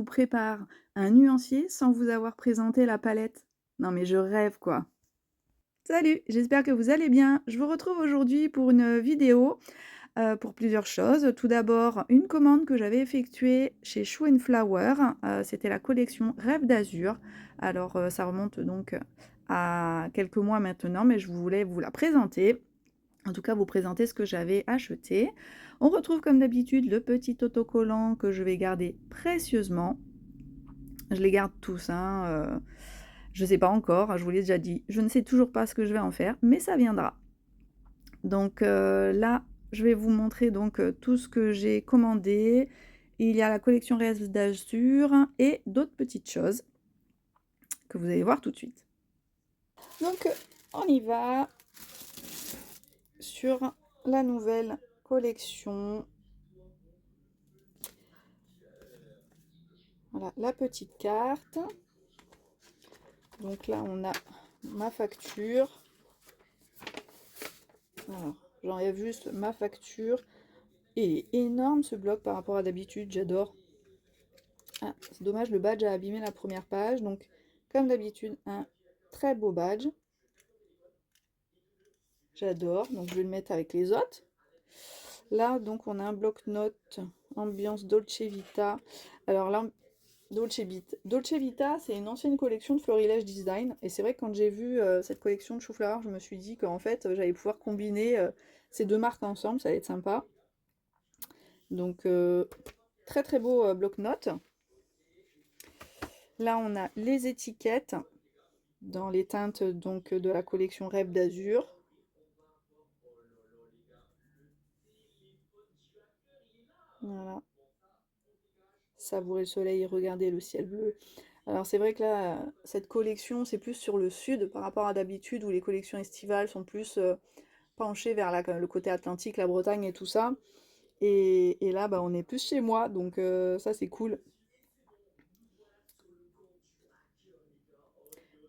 prépare un nuancier sans vous avoir présenté la palette. Non mais je rêve quoi. Salut, j'espère que vous allez bien. Je vous retrouve aujourd'hui pour une vidéo pour plusieurs choses. Tout d'abord, une commande que j'avais effectuée chez Shoe Flower. C'était la collection Rêve d'Azur. Alors ça remonte donc à quelques mois maintenant, mais je voulais vous la présenter. En tout cas, vous présenter ce que j'avais acheté. On retrouve comme d'habitude le petit autocollant que je vais garder précieusement. Je les garde tous, hein. Je ne sais pas encore, je vous l'ai déjà dit. Je ne sais toujours pas ce que je vais en faire, mais ça viendra. Donc là, je vais vous montrer donc tout ce que j'ai commandé. Il y a la collection Rêve d'Azur et d'autres petites choses que vous allez voir tout de suite. Donc on y va sur la nouvelle collection. Voilà la petite carte. Donc là, on a ma facture. Alors, j'enlève juste ma facture. Et énorme ce bloc par rapport à d'habitude, j'adore. Ah, c'est dommage, le badge a abîmé la première page. Donc, comme d'habitude, un très beau badge. J'adore. Donc, je vais le mettre avec les autres. Là, donc, on a un bloc-notes ambiance Dolce Vita. Alors là, Dolce Vita, c'est une ancienne collection de Florilège Design. Et c'est vrai que quand j'ai vu cette collection de chou-fleur, je me suis dit qu'en fait, j'allais pouvoir combiner ces deux marques ensemble. Ça allait être sympa. Donc, très très beau bloc-notes. Là, on a les étiquettes dans les teintes donc de la collection Rêve d'Azur. Voilà. Savourer le soleil, regarder le ciel bleu. Alors c'est vrai que là, cette collection, c'est plus sur le sud par rapport à d'habitude où les collections estivales sont plus penchées vers le côté atlantique, la Bretagne et tout ça. Et là, bah, on est plus chez moi, donc ça c'est cool.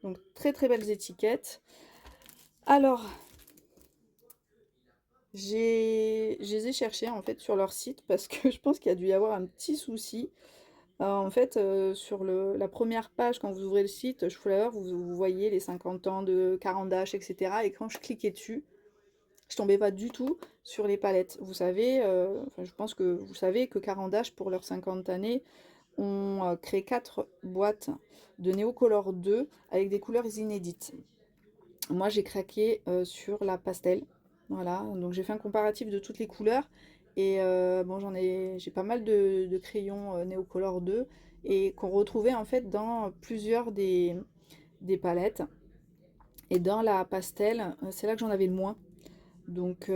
Donc très très belles étiquettes. Alors, je les ai cherchées en fait sur leur site parce que je pense qu'il y a dû y avoir un petit souci. En fait, sur la première page, quand vous ouvrez le site Choufleur, vous voyez les 50 ans de Carandache, etc. Et quand je cliquais dessus, je tombais pas du tout sur les palettes. Vous savez, enfin, je pense que vous savez que Carandache, pour leurs 50 années, ont créé 4 boîtes de Neocolor 2 avec des couleurs inédites. Moi, j'ai craqué sur la pastel. Voilà, donc j'ai fait un comparatif de toutes les couleurs. Et bon, j'ai pas mal de crayons Neocolor 2 et qu'on retrouvait en fait dans plusieurs des palettes. Et dans la pastel, c'est là que j'en avais le moins. Donc,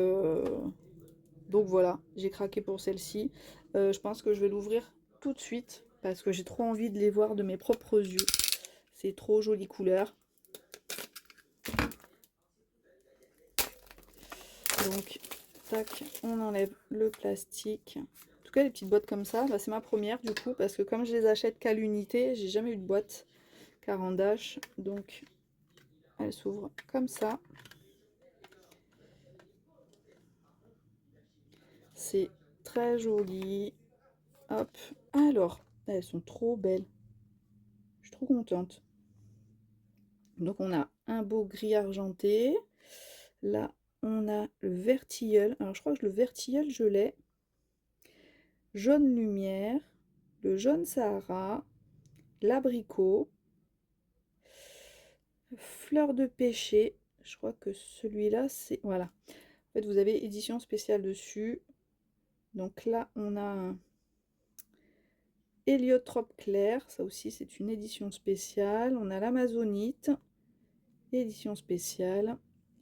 donc voilà, j'ai craqué pour celle-ci. Je pense que je vais l'ouvrir tout de suite parce que j'ai trop envie de les voir de mes propres yeux. C'est trop jolie couleur. Donc, tac, on enlève le plastique. En tout cas, les petites boîtes comme ça, bah, c'est ma première du coup, parce que comme je les achète qu'à l'unité, j'ai jamais eu de boîte Carandache. Donc, elle s'ouvre comme ça. C'est très joli. Hop. Alors, elles sont trop belles. Je suis trop contente. Donc, on a un beau gris argenté. Là, on a le vert tilleul. Alors, je crois que le vert tilleul, je l'ai. Jaune lumière, le jaune Sahara, l'abricot, fleur de pêcher. Je crois que celui-là, c'est... Voilà. En fait, vous avez édition spéciale dessus. Donc là, on a un héliotrope clair. Ça aussi, c'est une édition spéciale. On a l'amazonite, édition spéciale.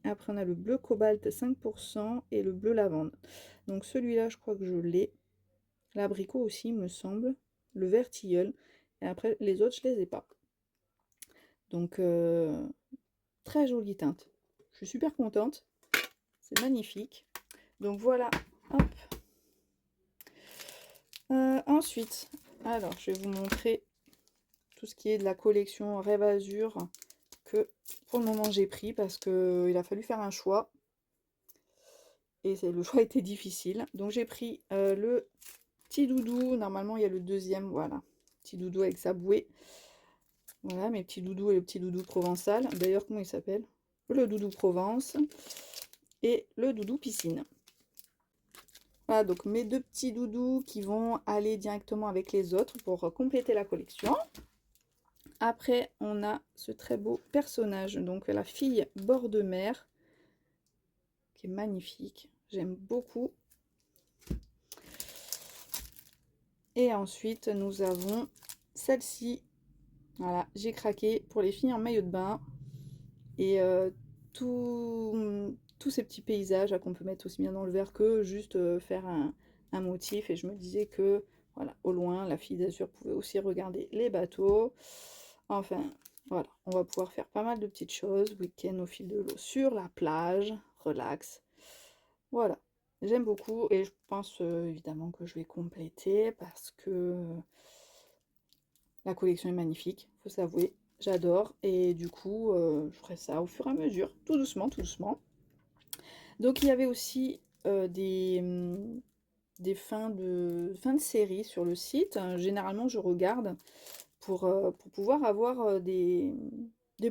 Après, on a le bleu cobalt 5% et le bleu lavande. Donc celui-là, je crois que je l'ai. L'abricot aussi, il me semble. Le vert tilleul. Et après, les autres, je les ai pas. Donc, très jolie teinte. Je suis super contente. C'est magnifique. Donc voilà. Hop. Ensuite, alors, je vais vous montrer tout ce qui est de la collection Rêve Azur que pour le moment j'ai pris parce qu'il a fallu faire un choix. Et le choix était difficile. Donc j'ai pris le petit doudou. Normalement, il y a le deuxième. Voilà. Petit doudou avec sa bouée. Voilà, mes petits doudous et le petit doudou provençal. D'ailleurs, comment il s'appelle? Le doudou Provence et le doudou piscine. Voilà, donc mes deux petits doudous qui vont aller directement avec les autres pour compléter la collection. Après, on a ce très beau personnage, donc la fille bord de mer, qui est magnifique. J'aime beaucoup. Et ensuite, nous avons celle-ci. Voilà, j'ai craqué pour les filles en maillot de bain. Et tous ces petits paysages qu'on peut mettre aussi bien dans le verre que juste faire un motif. Et je me disais que, voilà, au loin, la fille d'Azur pouvait aussi regarder les bateaux. Enfin, voilà, on va pouvoir faire pas mal de petites choses. Week-end au fil de l'eau sur la plage, relax. Voilà, j'aime beaucoup et je pense évidemment que je vais compléter parce que la collection est magnifique, faut s'avouer. J'adore et du coup, je ferai ça au fur et à mesure, tout doucement, tout doucement. Donc il y avait aussi des fins de série sur le site. Généralement, je regarde pour pouvoir avoir des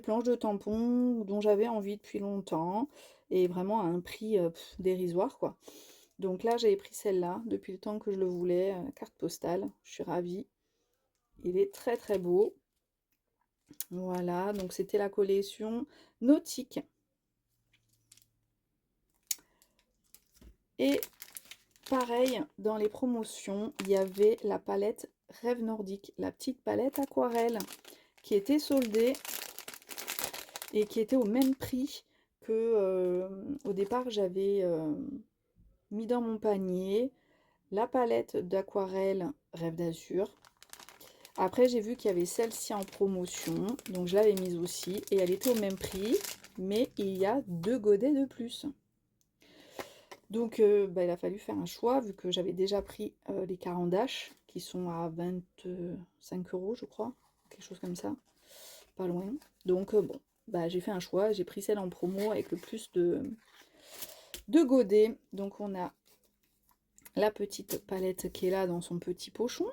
planches de tampons dont j'avais envie depuis longtemps et vraiment à un prix dérisoire, quoi. Donc là, j'avais pris celle-là depuis le temps que je le voulais, carte postale. Je suis ravie. Il est très très beau. Voilà, donc c'était la collection nautique. Et pareil, dans les promotions, il y avait la palette Rêve Nordique, la petite palette aquarelle qui était soldée et qui était au même prix que au départ j'avais mis dans mon panier. La palette d'aquarelle Rêve d'Azur. Après, j'ai vu qu'il y avait celle-ci en promotion, donc je l'avais mise aussi, et elle était au même prix, mais il y a 2 godets de plus. Donc, il a fallu faire un choix, vu que j'avais déjà pris les carandaches, qui sont à 25 € je crois, quelque chose comme ça, pas loin. Donc, bon, j'ai fait un choix, j'ai pris celle en promo avec le plus de godets. Donc, on a la petite palette qui est là dans son petit pochon.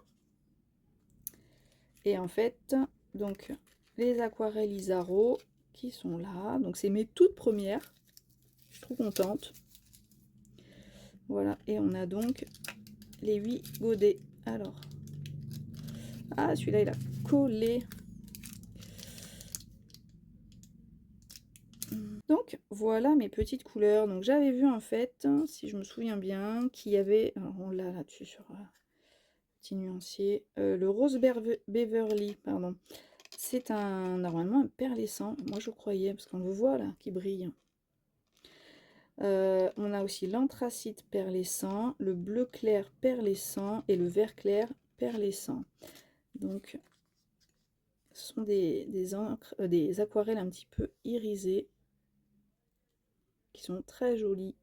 Et en fait, donc, les aquarelles Isaro qui sont là. Donc, c'est mes toutes premières. Je suis trop contente. Voilà, et on a donc les 8 godets. Alors, ah, celui-là, il a collé. Donc, voilà mes petites couleurs. Donc, j'avais vu, en fait, si je me souviens bien, qu'il y avait... Alors, on l'a là-dessus sur petit nuancier. Le Rose Beverly, pardon. C'est normalement un perlescent. Moi, je croyais, parce qu'on le voit, là, qui brille. On a aussi l'anthracite perlescent, le bleu clair perlescent et le vert clair perlescent. Donc, ce sont des aquarelles un petit peu irisées qui sont très jolies.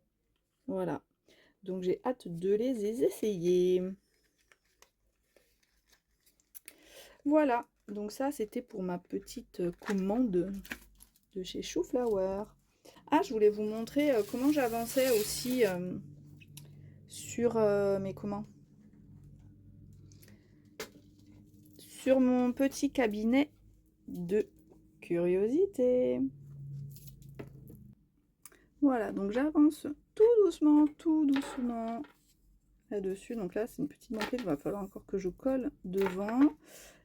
Voilà. Donc, j'ai hâte de les essayer. Voilà. Donc, ça, c'était pour ma petite commande de chez Chouflower. Ah, je voulais vous montrer comment j'avançais aussi sur sur mon petit cabinet de curiosité. Voilà, donc j'avance tout doucement là-dessus. Donc là, c'est une petite banquette, il va falloir encore que je colle devant.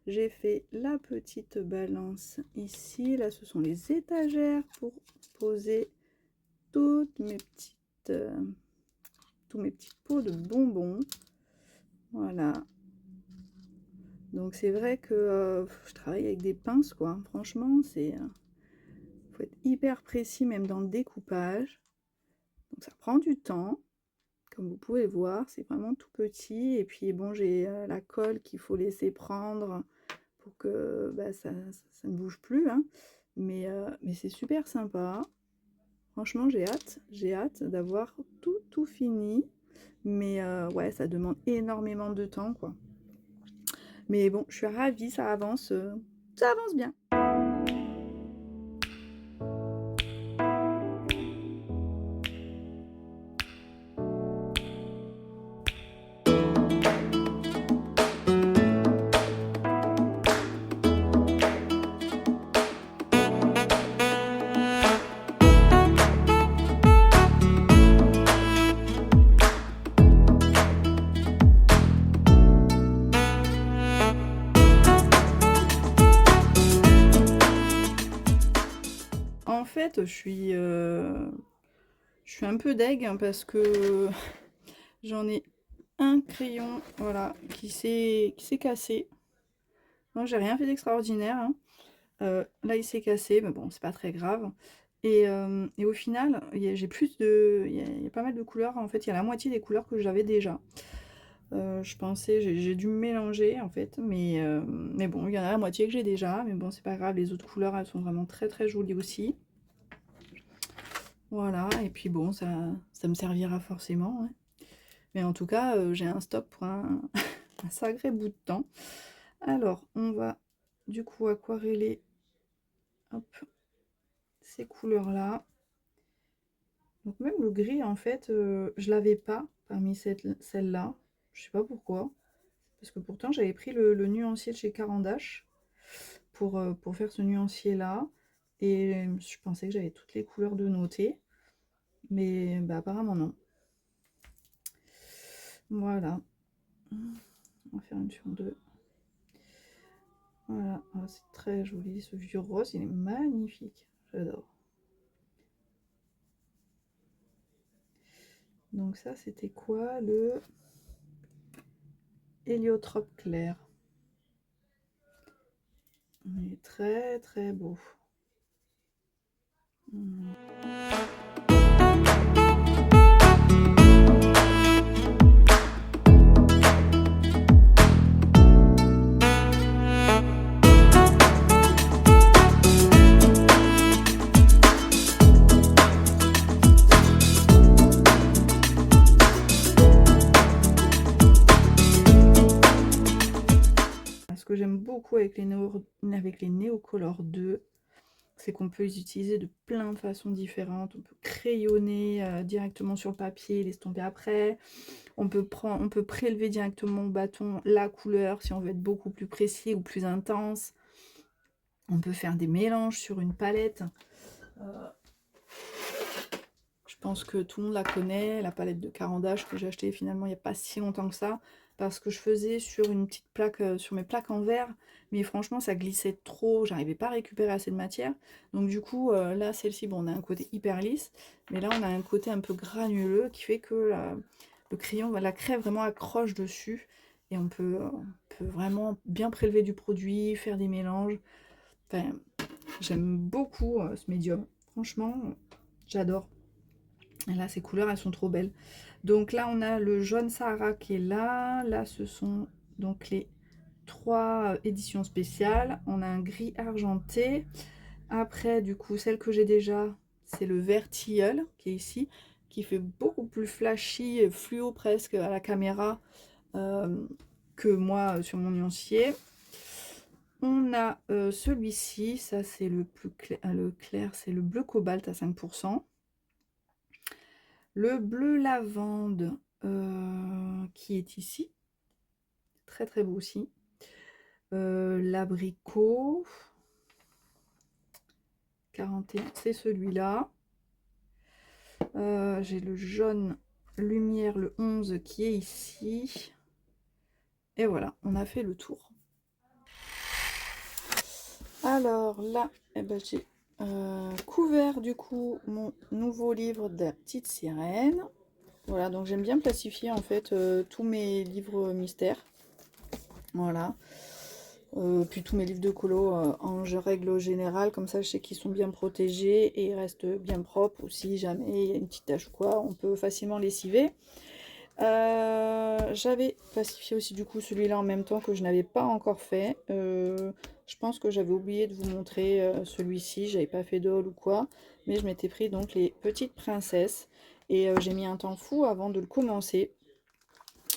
J'ai fait la petite balance ici. Là, ce sont les étagères pour poser toutes mes tous mes petits pots de bonbons. Voilà. Donc c'est vrai que je travaille avec des pinces, quoi. Franchement, faut être hyper précis même dans le découpage. Donc ça prend du temps. Comme vous pouvez voir, c'est vraiment tout petit. Et puis bon, j'ai la colle qu'il faut laisser prendre pour que ça ne bouge plus. Hein. Mais c'est super sympa. Franchement, j'ai hâte d'avoir tout fini. Mais ouais, ça demande énormément de temps, quoi. Mais bon, je suis ravie, ça avance bien. fait, je suis un peu deg hein, parce que j'en ai un crayon, voilà, qui s'est cassé. Moi, j'ai rien fait d'extraordinaire, hein. Là, il s'est cassé, mais bon, c'est pas très grave. Et au final, j'ai plus de, il y a pas mal de couleurs. En fait, il y a la moitié des couleurs que j'avais déjà. Je pensais, j'ai dû me mélanger en fait, mais bon, il y en a la moitié que j'ai déjà, mais bon, c'est pas grave. Les autres couleurs, elles sont vraiment très très jolies aussi. Voilà, et puis bon, ça me servira forcément, hein. Mais en tout cas, j'ai un stock pour un, un sacré bout de temps. Alors, on va du coup aquareller, hop, ces couleurs-là. Donc même le gris, en fait, je l'avais pas parmi celle-là. Je sais pas pourquoi. Parce que pourtant, j'avais pris le nuancier de chez Caran d'Ache pour faire ce nuancier-là. Et je pensais que j'avais toutes les couleurs de noter. Mais bah, apparemment non. Voilà. On va faire une sur deux. Voilà. Ah, c'est très joli. Ce vieux rose, il est magnifique. J'adore. Donc ça, c'était quoi? Le héliotrope clair. Il est très très beau. Ce que j'aime beaucoup avec les Neocolor 2, c'est qu'on peut les utiliser de plein de façons différentes. On peut crayonner directement sur le papier, l'estomper après. On peut prélever directement au bâton la couleur si on veut être beaucoup plus précis ou plus intense. On peut faire des mélanges sur une palette. Je pense que tout le monde la connaît, la palette de Caran d'Ache que j'ai achetée finalement il n'y a pas si longtemps que ça, parce que je faisais sur une petite plaque, sur mes plaques en verre, mais franchement ça glissait trop, j'arrivais pas à récupérer assez de matière. Donc du coup, là celle-ci, bon, on a un côté hyper lisse, mais là on a un côté un peu granuleux qui fait que le crayon, la craie vraiment accroche dessus, et on peut vraiment bien prélever du produit, faire des mélanges. Enfin, j'aime beaucoup ce médium, franchement, j'adore. Et là, ces couleurs, elles sont trop belles. Donc là, on a le jaune Sahara qui est là. Là, ce sont donc les 3 éditions spéciales. On a un gris argenté. Après, du coup, celle que j'ai déjà, c'est le vert tilleul qui est ici, qui fait beaucoup plus flashy, fluo presque à la caméra que moi sur mon nuancier. On a celui-ci, ça c'est le plus clair, le clair, c'est le bleu cobalt à 5%. Le bleu lavande qui est ici, très très beau aussi. L'abricot 41, c'est celui-là. J'ai le jaune lumière, le 11 qui est ici. Et voilà, on a fait le tour. Alors là, eh ben, j'ai couvert du coup mon nouveau livre de la petite sirène. Voilà, donc j'aime bien plastifier en fait tous mes livres mystères. Voilà. Puis tous mes livres de colo en règle générale, comme ça je sais qu'ils sont bien protégés et ils restent bien propres. Ou si jamais il y a une petite tache ou quoi, on peut facilement lessiver. J'avais plastifié aussi du coup celui-là en même temps que je n'avais pas encore fait. Je pense que j'avais oublié de vous montrer celui-ci, j'avais pas fait d'haul ou quoi, mais je m'étais pris donc les petites princesses et j'ai mis un temps fou avant de le commencer.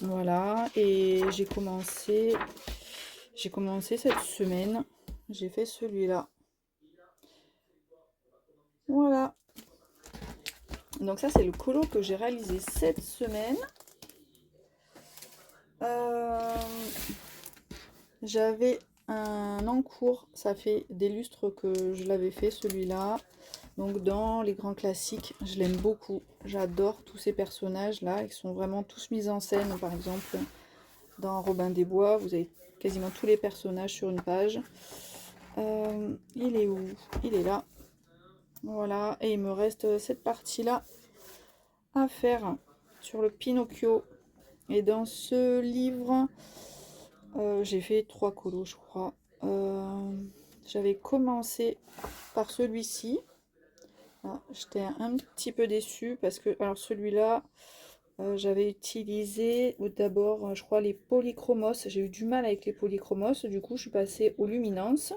Voilà, et j'ai commencé cette semaine, j'ai fait celui-là. Voilà. Donc ça c'est le colo que j'ai réalisé cette semaine. J'avais un encours, ça fait des lustres que je l'avais fait celui-là. Donc dans les grands classiques, je l'aime beaucoup. J'adore tous ces personnages-là, ils sont vraiment tous mis en scène. Par exemple, dans Robin des Bois, vous avez quasiment tous les personnages sur une page. Il est où? Il est là. Voilà, et il me reste cette partie-là à faire sur le Pinocchio. Et dans ce livre, j'ai fait 3 colos, je crois. J'avais commencé par celui-ci. Ah, j'étais un petit peu déçue parce que, alors celui-là, j'avais utilisé d'abord, je crois, les polychromos. J'ai eu du mal avec les polychromos, du coup, je suis passée aux luminances.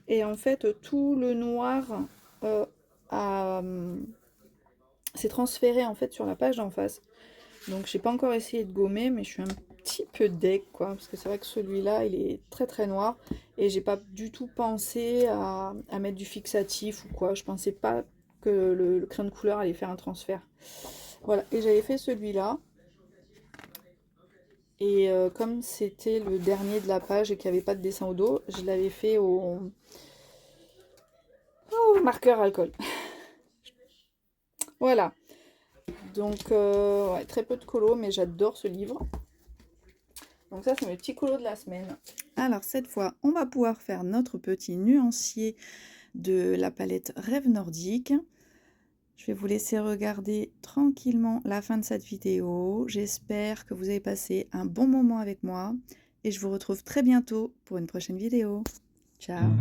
Et en fait, tout le noir euh, s'est transféré en fait sur la page d'en face. Donc, j'ai pas encore essayé de gommer, mais je suis un petit peu deg, quoi, parce que c'est vrai que celui-là, il est très très noir et j'ai pas du tout pensé à mettre du fixatif ou quoi. Je pensais pas que le crayon de couleur allait faire un transfert. Voilà, et j'avais fait celui-là. Et comme c'était le dernier de la page et qu'il n'y avait pas de dessin au dos, je l'avais fait au marqueur alcool. Voilà. Donc, ouais, très peu de colo, mais j'adore ce livre. Donc ça, c'est mes petits colos de la semaine. Alors cette fois, on va pouvoir faire notre petit nuancier de la palette Rêve Nordique. Je vais vous laisser regarder tranquillement la fin de cette vidéo. J'espère que vous avez passé un bon moment avec moi et je vous retrouve très bientôt pour une prochaine vidéo. Ciao!